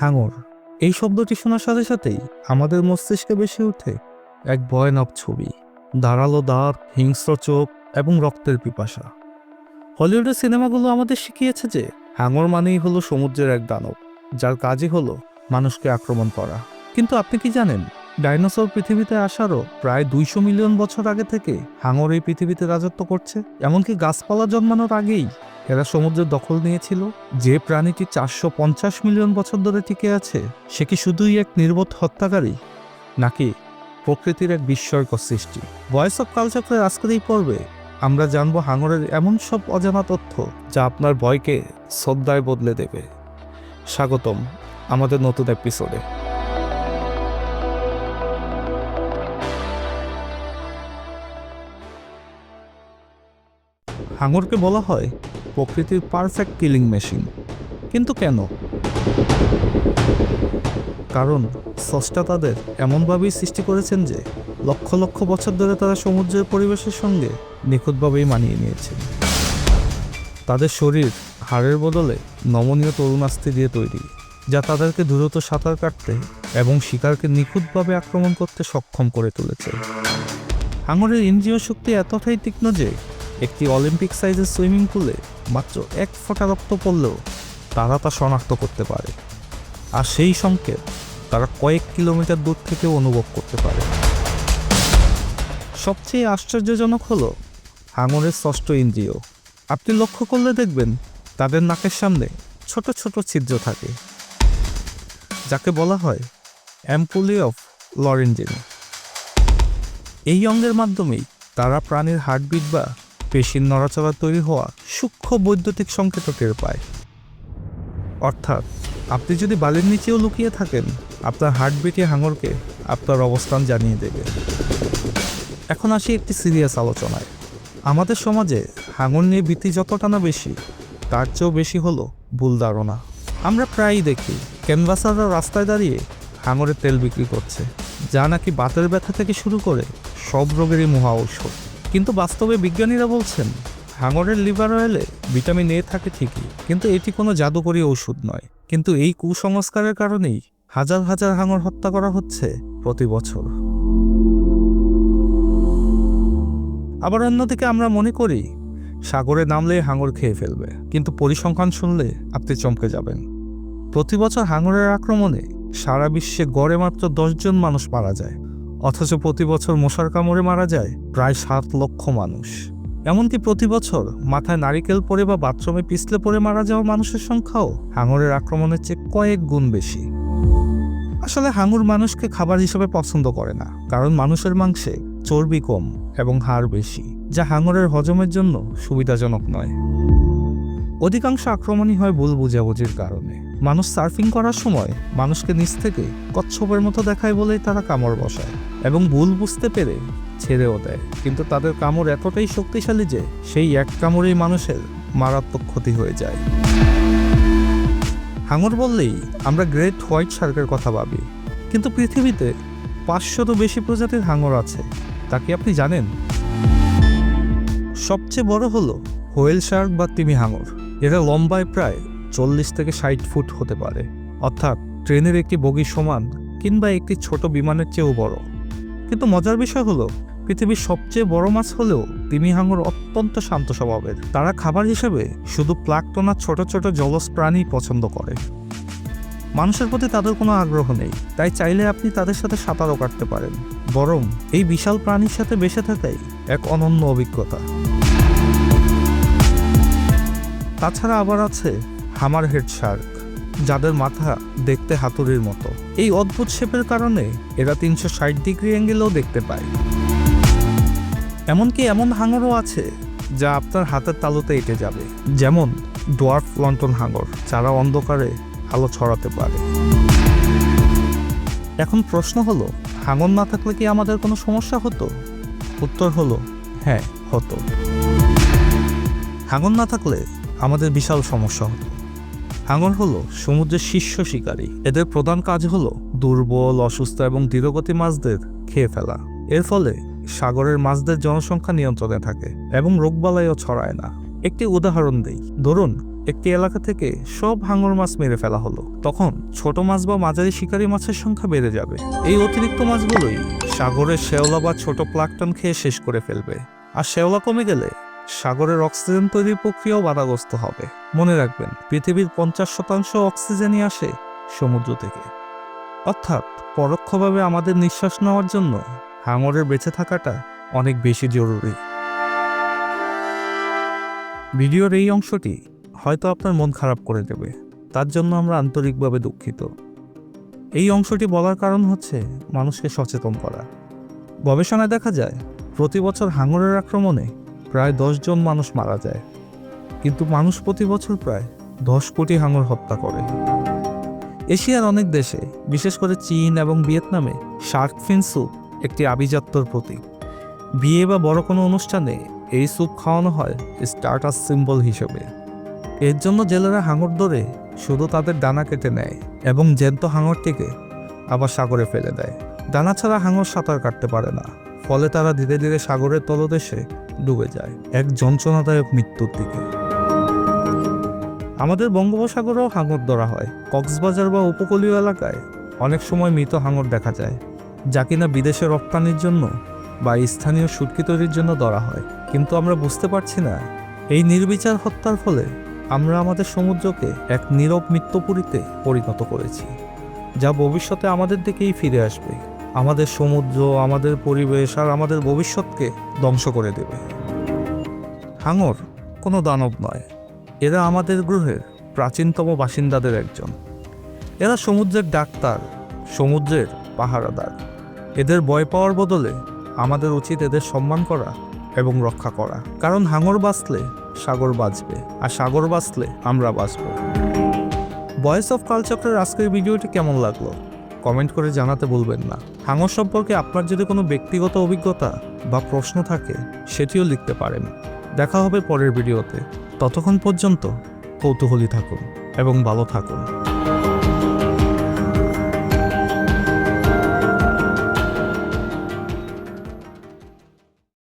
হাঙর এই শব্দটি শোনার সাথে সাথেই আমাদের মস্তিষ্কে ভেসে ওঠে এক ভয়ানক ছবি। ধারালো দাঁত, হিংস্র চোখ এবং রক্তের পিপাসা। হলিউডের সিনেমাগুলো আমাদের শিখিয়েছে যে হাঙর মানেই হলো সমুদ্রের এক দানব, যার কাজই হলো মানুষকে আক্রমণ করা। কিন্তু আপনি কি জানেন, ডাইনোসর পৃথিবীতে আসারও প্রায় 200 মিলিয়ন বছর আগে থেকে হাঙর এই পৃথিবীতে রাজত্ব করছে। এমনকি গাছপালা জন্মানোর আগেই এরা সমুদ্রের দখল নিয়েছিল। যে প্রাণীটি 450 মিলিয়ন বছর ধরে টিকে আছে, সে কি শুধুই এক নির্বোধ হত্যাকারী, নাকি প্রকৃতির এক বিস্ময়কর সৃষ্টি? ভয়েস অফ কালচারের আজকের এই পর্বে আমরা জানবো হাঙরের এমন সব অজানা তথ্য যা আপনার ভয়কে শ্রদ্ধায় বদলে দেবে। স্বাগতম আমাদের নতুন এপিসোডে। হাঙরকে বলা হয় প্রকৃতির পারফেক্ট কিলিং মেশিন। কিন্তু কেন? কারণ স্রষ্টা তাদের এমনভাবেই সৃষ্টি করেছেন যে লক্ষ লক্ষ বছর ধরে তারা সমুদ্রের পরিবেশের সঙ্গে নিখুঁতভাবেই মানিয়ে নিয়েছেন। তাদের শরীর হাড়ের বদলে নমনীয় তরুণাস্থি দিয়ে তৈরি, যা তাদেরকে দ্রুত সাঁতার কাটতে এবং শিকারকে নিখুঁতভাবে আক্রমণ করতে সক্ষম করে তুলেছে। হাঙরের ইন্দ্রিয় শক্তি এতটাই তীক্ষ্ণ যে একটি অলিম্পিক সাইজের সুইমিং পুলে মাত্র 1 ফোঁটা রক্ত পড়লেও তারা তা শনাক্ত করতে পারে, আর সেই সংকেত তারা কয়েক কিলোমিটার দূর থেকেও অনুভব করতে পারে। সবচেয়ে আশ্চর্যজনক হলো হাঙরের ষষ্ঠ ইন্দ্রিয়। আপনি লক্ষ্য করলে দেখবেন তাদের নাকের সামনে ছোট ছোট ছিদ্র থাকে, যাকে বলা হয় অ্যাম্পুলি অফ লরেঞ্জিন। এই অঙ্গের মাধ্যমেই তারা প্রাণীর হার্টবিট বা পেশির নড়াচড়া তৈরি হওয়া সূক্ষ্ম বৈদ্যুতিক সংকেত টের পায়। অর্থাৎ আপনি যদি বালির নিচেও লুকিয়ে থাকেন, আপনার হার্টবিটে হাঙরকে আপনার অবস্থান জানিয়ে দেবে। এখন আসি একটি সিরিয়াস আলোচনায়। আমাদের সমাজে হাঙর নিয়ে ভীতি যতটা না বেশি, তার চেয়েও বেশি হলো ভুল ধারণা। আমরা প্রায়ই দেখি ক্যানভাসাররা রাস্তায় দাঁড়িয়ে হাঙরের তেল বিক্রি করছে, যা নাকি বাতের ব্যথা থেকে শুরু করে সব রোগেরই মহা ঔষধ। কিন্তু বাস্তবে বিজ্ঞানীরা বলছেন হাঙরের লিভার অয়েলে ভিটামিন এ থাকে ঠিকই, কিন্তু এটি কোনো জাদুকরী ওষুধ নয়। কিন্তু এই কুসংস্কারের কারণেই হাজার হাজার হাঙর হত্যা করা হচ্ছে প্রতি বছর। আবার অন্যদিকে আমরা মনে করি সাগরে নামলে হাঙর খেয়ে ফেলবে, কিন্তু পরিসংখ্যান শুনলে আপনি চমকে যাবেন। প্রতি বছর হাঙরের আক্রমণে সারা বিশ্বে গড়ে মাত্র 10 জন মানুষ মারা যায়, অথচ প্রতি বছর মশার কামড়ে মারা যায় প্রায় 7 লক্ষ মানুষ। এমনকি প্রতি বছর মাথায় নারিকেল পড়ে বা বাথরুমে পিছলে পড়ে মারা যাওয়া মানুষের সংখ্যাও হাঙরের আক্রমণের চেয়ে কয়েক গুণ বেশি। আসলে হাঙর মানুষকে খাবার হিসেবে পছন্দ করে না, কারণ মানুষের মাংসে চর্বি কম এবং হাড় বেশি, যা হাঙরের হজমের জন্য সুবিধাজনক নয়। অধিকাংশ আক্রমণই হয় ভুল বুঝাবুঝির কারণে। মানুষ সার্ফিং করার সময় মানুষকে নিচ থেকে কচ্ছপের মতো দেখায় বলেই তারা কামড় বসায় এবং ভুল বুঝতে পেরে ছেড়েও দেয়। কিন্তু তাদের কামড় এতটাই শক্তিশালী যে সেই এক কামড়েই মানুষের মারাত্মক ক্ষতি হয়ে যায়। হাঙর বললেই আমরা গ্রেট হোয়াইট শার্কের কথা ভাবি, কিন্তু পৃথিবীতে 500-ও বেশি প্রজাতির হাঙর আছে। তা কি আপনি জানেন? সবচেয়ে বড় হলো হোয়েল শার্ক বা তিমি হাঙর। এরা লম্বায় প্রায় 40 থেকে 60 ফুট হতে পারে, অর্থাৎ ট্রেনের একটি বগির সমান কিংবা একটি ছোট বিমানের চেয়েও বড়। কিন্তু মজার বিষয় হলো পৃথিবীর সবচেয়ে বড় মাছ হলেও তিমি হাঙর অত্যন্ত শান্ত স্বভাবের। তারা খাবার হিসেবে শুধু প্লাঙ্কটন আর ছোট ছোট জলজ প্রাণী পছন্দ করে। মানুষের প্রতি তাদের কোনো আগ্রহ নেই, তাই চাইলে আপনি তাদের সাথে সাঁতারও কাটতে পারেন। বরং এই বিশাল প্রাণীর সাথে বেঁচে থাকাই এক অনন্য অভিজ্ঞতা। তাছাড়া আবার আছে হ্যামারহেড শার্ক, যাদের মাথা দেখতে হাতুড়ির মতো। এই অদ্ভুত শেপের কারণে এরা 360 ডিগ্রি অ্যাঙ্গেলেও দেখতে পায়। এমনকি এমন হাঙরও আছে যা আপনার হাতের তালুতে এঁটে যাবে, যেমন ডোয়ার্ফ লন্ঠন হাঙর, যারা অন্ধকারে আলো ছড়াতে পারে। এখন প্রশ্ন হলো, হাঙর না থাকলে কি আমাদের কোনো সমস্যা হতো? উত্তর হলো হ্যাঁ, হতো। হাঙর না থাকলে আমাদের বিশাল সমস্যা হতো। হাঙর হলো সমুদ্রের শীর্ষ শিকারী। এদের প্রধান কাজ হলো দুর্বল, অসুস্থ এবং ধীরগতি মাছদের খেয়ে ফেলা। এর ফলে সাগরের মাছদের জনসংখ্যা নিয়ন্ত্রণে থাকে এবং রোগবালাইও ছড়ায় না। একটি উদাহরণ দেই, ধরুন একটি এলাকা থেকে সব হাঙর মাছ মেরে ফেলা হলো, তখন ছোট মাছ বা মাঝারি শিকারী মাছের সংখ্যা বেড়ে যাবে। এই অতিরিক্ত মাছগুলোই সাগরের শ্যাওলা বা ছোট প্লাঙ্কটন খেয়ে শেষ করে ফেলবে। আর শ্যাওলা কমে গেলে সাগরের অক্সিজেন তৈরির প্রক্রিয়াও বাধাগ্রস্ত হবে। মনে রাখবেন, পৃথিবীর 50% অক্সিজেনই আসে সমুদ্র থেকে। অর্থাৎ পরোক্ষভাবে আমাদের নিঃশ্বাস নেওয়ার জন্য হাঙরের বেঁচে থাকাটা অনেক বেশি জরুরি। ভিডিওর এই অংশটি হয়তো আপনার মন খারাপ করে দেবে, তার জন্য আমরা আন্তরিকভাবে দুঃখিত। এই অংশটি বলার কারণ হচ্ছে মানুষকে সচেতন করা। গবেষণায় দেখা যায় প্রতি বছর হাঙরের আক্রমণে প্রায় 10 জন মানুষ মারা যায়, কিন্তু মানুষ প্রতি বছর প্রায় 10 কোটি হাঙর হত্যা করে। এশিয়ার অনেক দেশে, বিশেষ করে চীন এবং ভিয়েতনামে, শার্ক ফিন স্যুপ একটি আভিজাত্যর প্রতীক। বিয়ে বা বড় কোনো অনুষ্ঠানে এই স্যুপ খাওয়ানো হয় স্ট্যাটাস সিম্বল হিসেবে। এর জন্য জেলেরা হাঙর ধরে শুধু তাদের ডানা কেটে নেয় এবং জ্যান্ত হাঙরটিকে আবার সাগরে ফেলে দেয়। ডানা ছাড়া হাঙর সাঁতার কাটতে পারে না, ফলে তারা ধীরে ধীরে সাগরের তলদেশে ডুবে যায়, এক যন্ত্রণাদায়ক মৃত্যুর দিকে। আমাদের বঙ্গোপসাগরেও হাঙর ধরা হয়। কক্সবাজার বা উপকূলীয় এলাকায় অনেক সময় মৃত হাঙর দেখা যায়, যা কিনা বিদেশে রপ্তানির জন্য বা স্থানীয় শুটকি তৈরির জন্য ধরা হয়। কিন্তু আমরা বুঝতে পারছি না, এই নির্বিচার হত্যার ফলে আমরা আমাদের সমুদ্রকে এক নীরব মৃত্যুপুরীতে পরিণত করেছি, যা ভবিষ্যতে আমাদের দিকেই ফিরে আসবে। আমাদের সমুদ্র, আমাদের পরিবেশ আর আমাদের ভবিষ্যৎকে ধ্বংস করে দেবে। হাঙর কোনো দানব নয়, এরা আমাদের গ্রহের প্রাচীনতম বাসিন্দাদের একজন। এরা সমুদ্রের ডাক্তার, সমুদ্রের পাহারাদার। এদের ভয় পাওয়ার বদলে আমাদের উচিত এদের সম্মান করা এবং রক্ষা করা। কারণ হাঙর বাঁচলে সাগর বাঁচবে, আর সাগর বাঁচলে আমরা বাঁচব। ভয়েস অফ কালচক্রের আজকের ভিডিওটি কেমন লাগলো কমেন্ট করে জানাতে ভুলবেন না। হাঙর সম্পর্কে আপনার যদি কোনো ব্যক্তিগত অভিজ্ঞতা বা প্রশ্ন থাকে, সেটিও লিখতে পারেন। দেখা হবে পরের ভিডিওতে। ততক্ষণ পর্যন্ত কৌতূহলী থাকুন এবং ভালো থাকুন।